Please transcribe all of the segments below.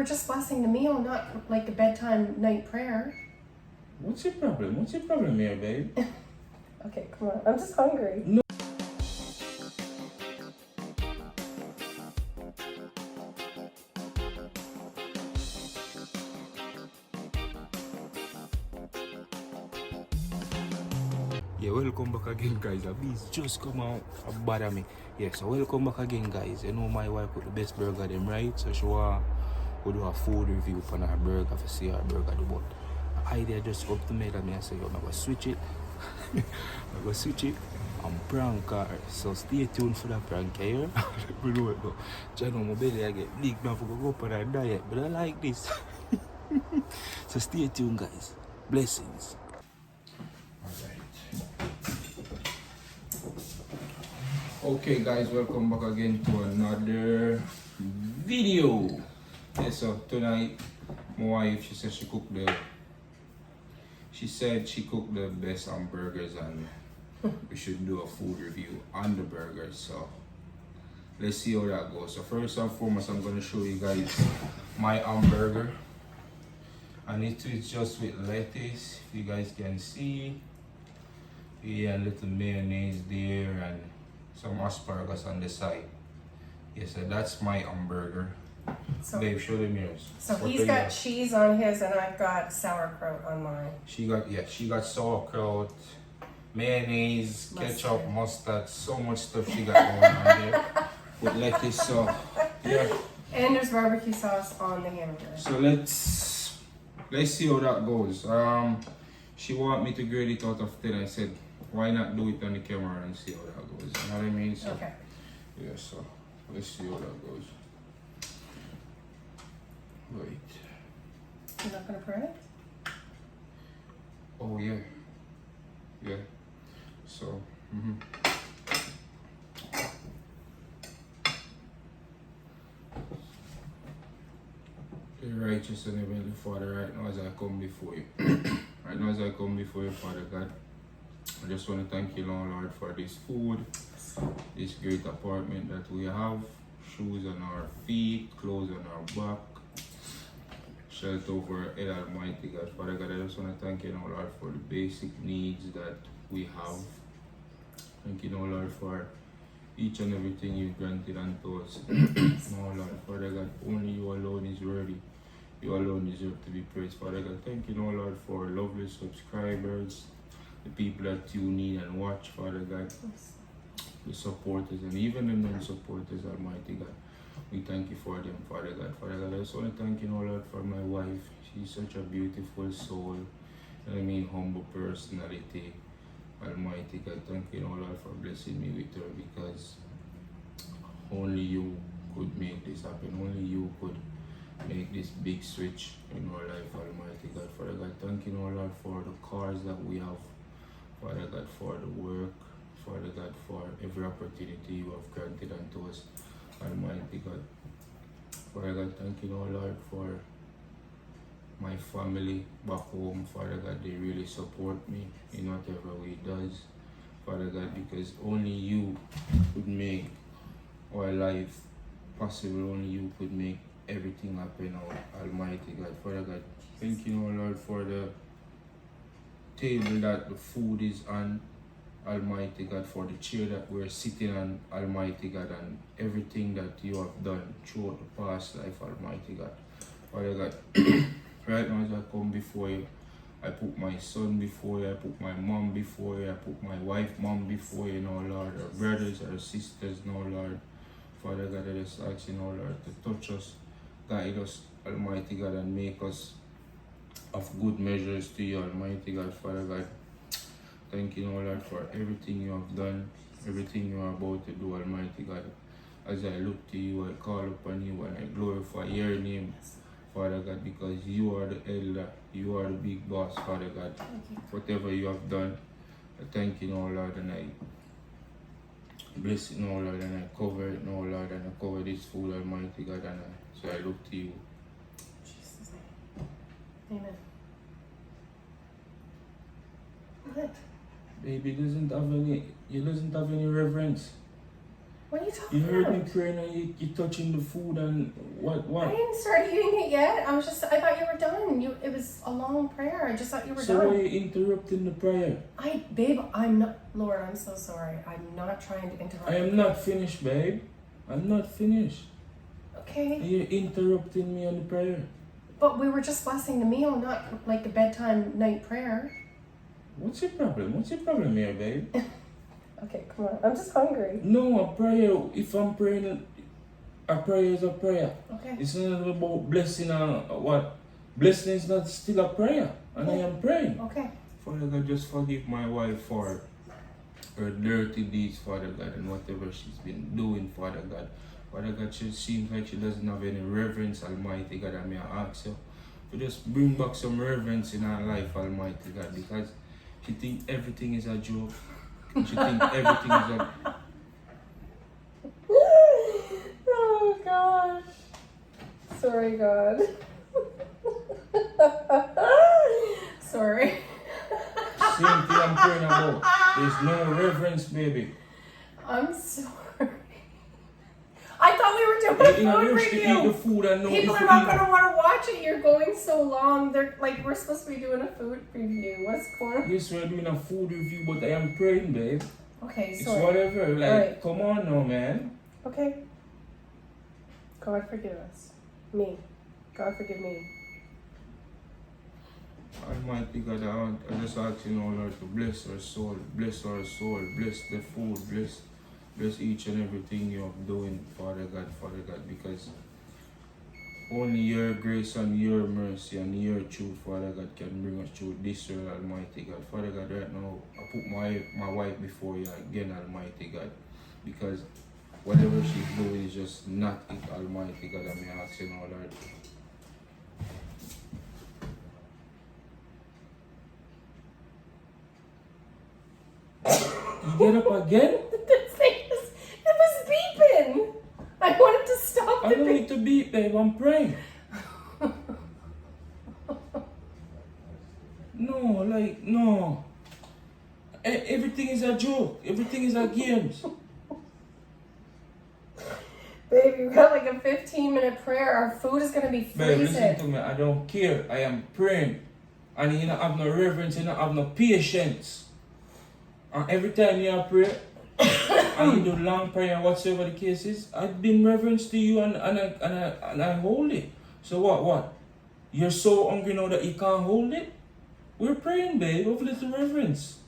were just blessing the meal, not like a bedtime night prayer. What's your problem? What's your problem here, babe? Okay, come on. I'm just hungry. No. Yeah, welcome back again, guys. A beast just come out and bother me. Yeah, so welcome back again, guys. You know my wife put the best burger them, right? So she want to do a food review for her burger to see her burger do. But the idea just up to me that I say, yo, I'm going to switch it. I'm going to switch it and prank her. So stay tuned for that prank here. We know it though. I know my belly I get big now for go up on a diet, but I like this. So stay tuned, guys. Blessings. Okay guys, welcome back again to another video. Yeah, so tonight my wife, she said she cooked the best hamburgers and we should do a food review on the burgers. So let's see how that goes. So first and foremost, I'm going to show you guys my hamburger, and it is just with lettuce, if you guys can see. Yeah, a little mayonnaise there and some asparagus on the side. Yeah, so that's my hamburger. So, babe, show them yours. So he's got cheese on his and I've got sauerkraut on mine. She got sauerkraut, mayonnaise, ketchup, mustard, so much stuff she got going on there. With lettuce, so yeah. And there's barbecue sauce on the hamburger. So let's see how that goes. She want me to grade it out of 10. I said, why not do it on the camera and see how that goes? You know what I mean? So, okay. Yeah, so let's see how that goes. Wait. You're not gonna pray it? Oh yeah. Yeah. So, Be righteous and heavenly Father, right now as I come before you. Right now as I come before you, Father God, I just want to thank you, Lord, for this food, this great apartment that we have, shoes on our feet, clothes on our back, shelter over our head, Almighty God. Father God, I just want to thank you, Lord, for the basic needs that we have. Thank you, Lord, for each and everything you've granted unto us. Lord, Father God, only you alone is worthy. You alone deserve to be praised, Father God. Thank you, Lord, for lovely subscribers, the people that tune in and watch, Father God, the supporters, and even the non-supporters, Almighty God. We thank you for them, Father God. Father God, I just want to thank you, Lord, for my wife. She's such a beautiful soul, humble personality, Almighty God. Thank you, Lord, for blessing me with her, because only you could make this happen. Only you could make this big switch in our life, Almighty God. Father God, thank you, Lord, for the cars that we have. Father God, for the work, Father God, for every opportunity you have granted unto us, Almighty God. Father God, thank you, Lord, for my family back home. Father God, they really support me in whatever way it does, Father God, because only you could make our life possible. Only you could make everything happen, Almighty God. Father God, thank you, Lord, for the table that the food is on, Almighty God, for the chair that we're sitting on, Almighty God, and everything that you have done throughout the past life, Almighty God. Father God, right now as I come before you, I put my son before you, I put my mom before you, I put my wife, mom before you, Lord, our brothers, our sisters, Lord. Father God, I just ask you, Lord, to touch us, guide us, Almighty God, and make us of good measures to you, Almighty God. Father God, thank you, Lord, for everything you have done, everything you are about to do, Almighty God. As I look to you, I call upon you and I glorify your name, Father God, because you are the elder, you are the big boss, Father God. Whatever you have done, I thank you, Lord, and I bless it, Lord, and I cover it, Lord, and I cover this food, Almighty God, and so I look to you. Jesus' name. Amen. What? Baby, he doesn't have any reverence. What are you talking You heard about? me praying and you touching the food and I what? didn't start eating it yet. I thought you were done. It was a long prayer. I just thought you were So why done. are you interrupting the prayer? Babe, I'm not, Lord, I'm so sorry. I'm not trying to interrupt. I am not finished, babe. I'm not finished. Okay. And you're interrupting me on the prayer. But we were just blessing the meal, not like a bedtime night prayer. What's your problem? What's your problem here, babe? Okay, come on. I'm just hungry. No, a prayer, if I'm praying, a prayer is a prayer. Okay. It's not about blessing or what. Blessing is not still a prayer. And I am praying. Okay. Father God, just forgive my wife for her dirty deeds, Father God, and whatever she's been doing, Father God. Father God, she seems like she doesn't have any reverence, Almighty God. And may I ask you to just bring back some reverence in her life, Almighty God, because she thinks everything is a joke. She thinks everything is a... Oh, gosh. Sorry, God. Sorry. Same thing I'm praying about. There's no reverence, baby. I'm sorry. I thought we were doing You're a in a food rush to eat the review. food and know People if are you not eat- going to want to watch it. You're going so long. They're like, we're supposed to be doing a food review. What's going on? Yes, we're doing a food review, but I am praying, babe. Okay, It's sorry. whatever. Like, Alright. come on now, man. Okay. God forgive us. Me. God forgive me. Almighty God, I just ask you now, Lord, to bless our soul, bless the food, bless each and everything you're doing, Father God, because only your grace and your mercy and your truth, Father God, can bring us through this world, Almighty God. Father God, right now, I put my wife before you again, Almighty God, because whatever she's doing is just not it, Almighty God, and I ask you now, Lord. You get up again? This thing it was beeping. I wanted to stop I the don't beep. need to beat, babe. I'm praying. No. Everything is a joke. Everything is a game. Babe, you got like a 15-minute prayer. Our food is going to be Babe, listen to freezing. me. I don't care. I am praying. And you don't have no reverence. You don't have no patience. And every time you pray, and you do long prayer, whatsoever the case is, I've been reverence to you and I hold it. So what? You're so hungry now that you can't hold it? We're praying, babe, of little reverence.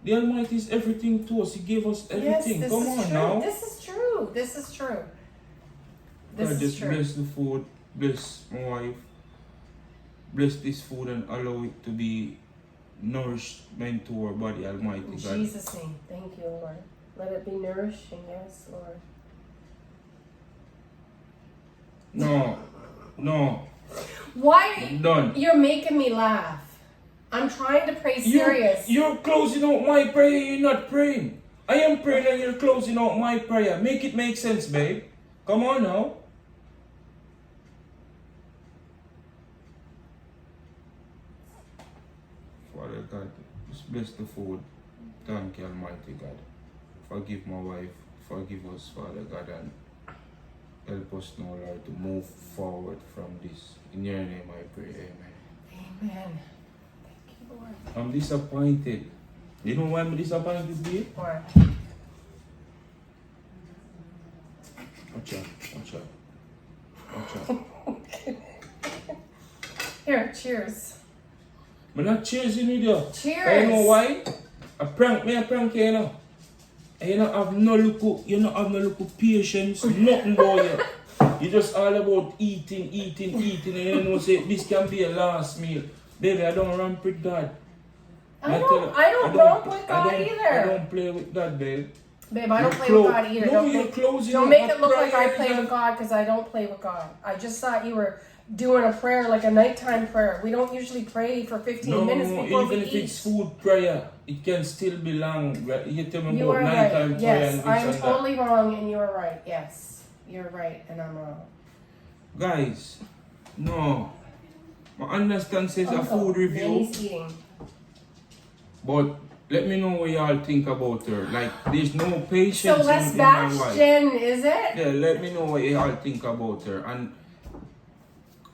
The Almighty is everything to us. He gave us everything. Yes, this Come is on true. now. This is true. This is true. This God, is just true. bless the food, bless my wife, bless this food and allow it to be nourishment to our body, Almighty In God. Jesus' name. Thank you, Lord. Let it be nourishing. Yes, Lord. No. Why? I'm done. You're making me laugh. I'm trying to pray serious. You're closing out my prayer, you're not praying. I am praying and you're closing out my prayer. Make it make sense, babe. Come on now. Father God, just bless the food. Thank you, Almighty God. Forgive my wife. Forgive us, Father God, and help us now, Lord, to move forward from this. In your name I pray, amen. Amen. Thank you, Lord. I'm disappointed. You know why I'm disappointed, babe? Why? Watch out. Here, cheers. I'm not cheersing with you. Cheers. You know why? A prank you, you know. And you don't have no look patience, nothing about you. You just all about eating, and you know say this can be a last meal. Baby, I don't ramp with God. I don't romp with God either. I don't play with that, babe. Babe, I don't play with God either. No, you're closing Don't up make a it look like I prayer play and- with God, because I don't play with God. I just thought you were doing a prayer, like a nighttime prayer. We don't usually pray for 15 minutes before we even if eat. it's food prayer, it can still be long. You tell me You about are nighttime right. prayer Yes, and this I'm and that. totally wrong and you're right. Yes, you're right and I'm wrong. Guys, no. I understand says a Uncle, food review, Danny's eating. but let me know what y'all think about her. Like, there's no patience So less in my batch, wife. Jen, is it? Yeah, let me know what y'all think about her. And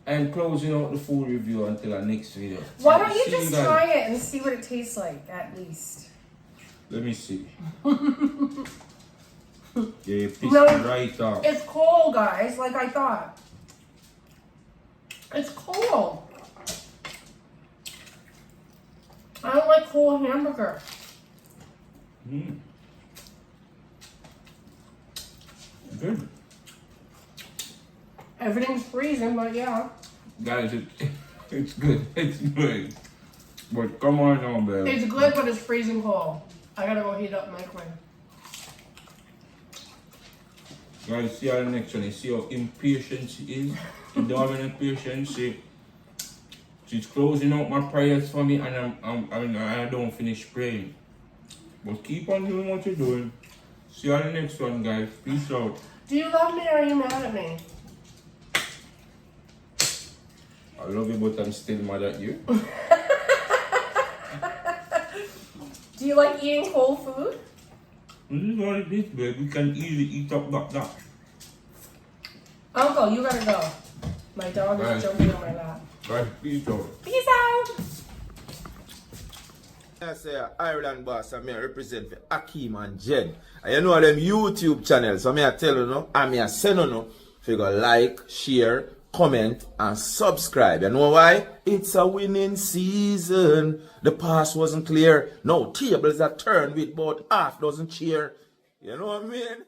I'm closing out the food review until our next video. Why don't you See just guys. try it and see what it tastes like, at least? Let me see. Yeah, you pissed No, me right off. It's cold, guys, like I thought. It's cold. I don't like cold hamburger. Good. Everything's freezing, but yeah. Guys, it's good. It's good. But come on now, babe. It's good, but it's freezing cold. I gotta go heat up the microwave. Guys, see how the next one. You see how impatient she is? She don't have any patience. She's closing out my prayers for me, and I don't finish praying. But keep on doing what you're doing. See you on the next one, guys. Peace out. Do you love me or are you mad at me? I love you, but I'm still mad at you. Do you like eating cold food? This is what it is, babe. We can easily eat up that. Uncle, you gotta go. My dog Right. is jumping on my lap. Guys, peace out. Peace out! I say Ireland boss, and I represent for Akeem and Jen. And you know them YouTube channels, so I tell you no, and I send you no, if you go like, share, comment, and subscribe. You know why? It's a winning season. The pass wasn't clear. No, tables are turned with about half dozen cheer. You know what I mean?